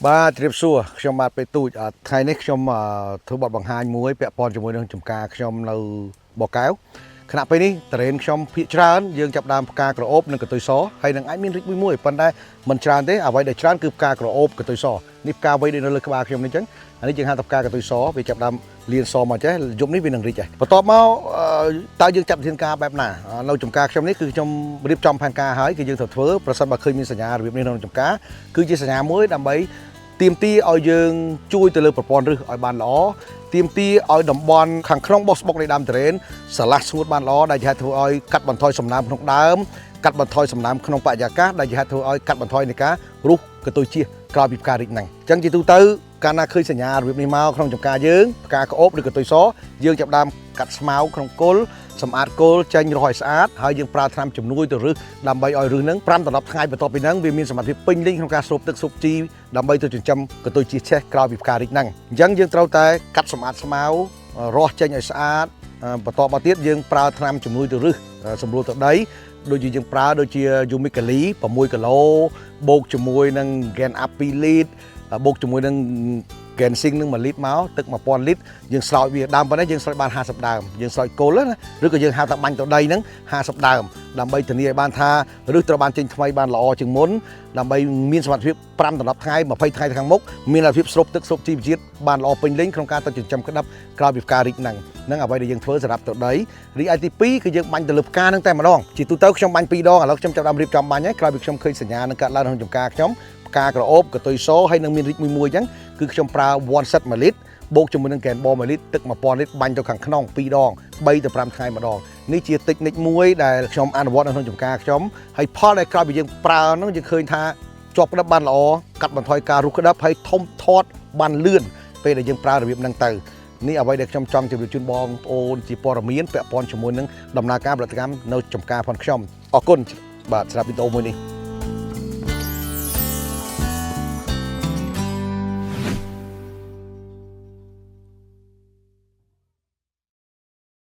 បាទជ្រាបសួរខ្ញុំបាទពេទូចថ្ងៃនេះខ្ញុំធ្វើបទបង្ហាញមួយពាក់ព័ន្ធជាមួយនឹងចំការខ្ញុំនៅបកកែវខណៈពេលនេះតរេនខ្ញុំភាកច្រើនយើងចាប់ដើមផ្កាក្រអូបនិងកតុយសហើយនឹងអាចមានរីកមួយប៉ុន្តែមិនច្រើនទេអ្វីដែលច្រើនគឺផ្កាក្រអូបកតុយសនេះផ្កាវ័យនៅលើក្បាលខ្ញុំនេះអញ្ចឹងអានេះយើងហៅថាផ្កាកតុយសវាចាប់ដើមលៀនសមកចេះយប់នេះវានឹងរីកហើយបន្ទាប់មកតើយើងចាត់វិធានការបែបណានៅចំការខ្ញុំនេះគឺខ្ញុំរៀបចំផែនការហើយគឺយើងត្រូវធ្វើប្រសិនបើឃើញមានសញ្ញារបៀបនេះក្នុងចំការគឺជាសញ្ញាមួយដើម្បីទាមទារឲ្យយើងជួយទៅលើប្រព័ន្ធឫសឲ្យបានល្អទាមទារឲ្យតំបន់ខាងក្នុងបោះស្បុកនៃដើមទុរេនស្រឡះស្ងួតបានល្អដែលជាហេតុធ្វើឲ្យកាត់បន្ថយសំណើមក្នុងដើមកាត់បន្ថយសំណើមក្នុងបរិយាកាសដែលជាហេតុធ្វើឲ្យកាត់បន្ថយនៃការរុះកតុយជាក្រោយពីផ្ការីកហ្នឹងអញ្ចឹងជាទូទៅកាលណាឃើញសញ្ញារបៀបនេះមកក្នុងចំការយើងផ្កាក្អូបឬកតុយសយើងចាប់ដើមកាត់ស្មៅក្នុងគល់សម្អាតគល់ចេញរស់ឲ្យស្អាតហើយយើងប្រើថ្នាំជំនួយទៅឫសដើម្បីឲ្យឫសហ្នឹង5ដល់10ថ្ងៃបន្ទាប់ពីហ្នឹងវាមានសមត្ថភាពពេញលេញក្នុងការស្រូបទឹកស្រូបជីដើម្បីទៅចិញ្ចឹមកតុយជាឆេះក្រោយពីផ្ការីកហ្នឹងអញ្ចឹងយើងត្រូវតែកាត់សម្អាតស្មៅរស់ចេញឲ្យស្អាតបន្ទាប់មកទៀតយើងប្រើថ្នាំជំនួយទៅឫសសម្រួលទៅដីដូចជាយើងប្រើដូចជាយូមីកាលី6គីឡូបូកជាមួយនឹង Gen Up 2 លីត្របូកជាមួយនឹង Gen Sing នឹង1លីត្រមកទឹក1000លីត្រយើងស្រោចវាដើមប៉ុណ្ណេះយើងស្រោចបាន50ដើមយើងស្រោចគល់ណាឬក៏យើងហៅថាបាញ់ទៅដីហ្នឹង50ដើមដើម្បីធានាឲ្យបានថាឫសត្រូវបានចេញថ្មីបានល្អជាងមុនដើម្បីមានសមត្ថភាព5ដល់10ថ្ងៃ20ថ្ងៃខាងមុខមានលទ្ធភាពស្រូបទឹកស្រូបជីវជាតិបានល្អពេញលេញក្នុងការទៅចិញ្ចឹមក្តាប់ក្រោយពីផ្ការីកហ្នឹងអ្វីដែលយើងធ្វើសម្រាប់ទៅដីរីឯទី2គឺយើងបាញ់ទៅលើផ្កាហ្នឹងតែម្ដងជាទូទៅខ្ញុំបាញ់2ដងឥឡូវខ្ញុំចាប់ដើមរៀបចំបាញ់ហើយក្រោយពីខ្ញុំឃើញសញ្ញានឹងកាត់ឡើងក្នុងចំការខ្ញុំផ្កាក្រអូបកតុយសហើយនឹងមានរីកមួយអញ្ចឹងគឺខ្ញុំប្រើ1 set 1លីត្របូកជាមួយនឹងកែនប1លីត្រទឹក1000លីត្របាញ់ទៅខាងក្នុង2ដង3ទៅ5ថ្ងៃម្ដងនេះជាតិចនិចមួយដែលខ្ញុំអនុវត្តនៅក្នុងចំការខ្ញុំហើយផលដែលក្រោយពីយើងប្រើហ្នឹងយើងឃើញថាជាប់ក្តាប់បានល្អកាត់បន្ថយការរុះក្តាប់ហើយធំធាត់បានលឿនពេលដែលយើងប្រើរបៀបហ្នឹងទៅនេះអ្វីដែលខ្ញុំចង់ជម្រាបជូនបងប្អូនជាព័ត៌មានពាក់ព័ន្ធជាមួយនឹងដំណើរការផលិតកម្មនៅចំការផងខ្ញុំអរគុណបាទសម្រាប់វីដេអូមួយនេះ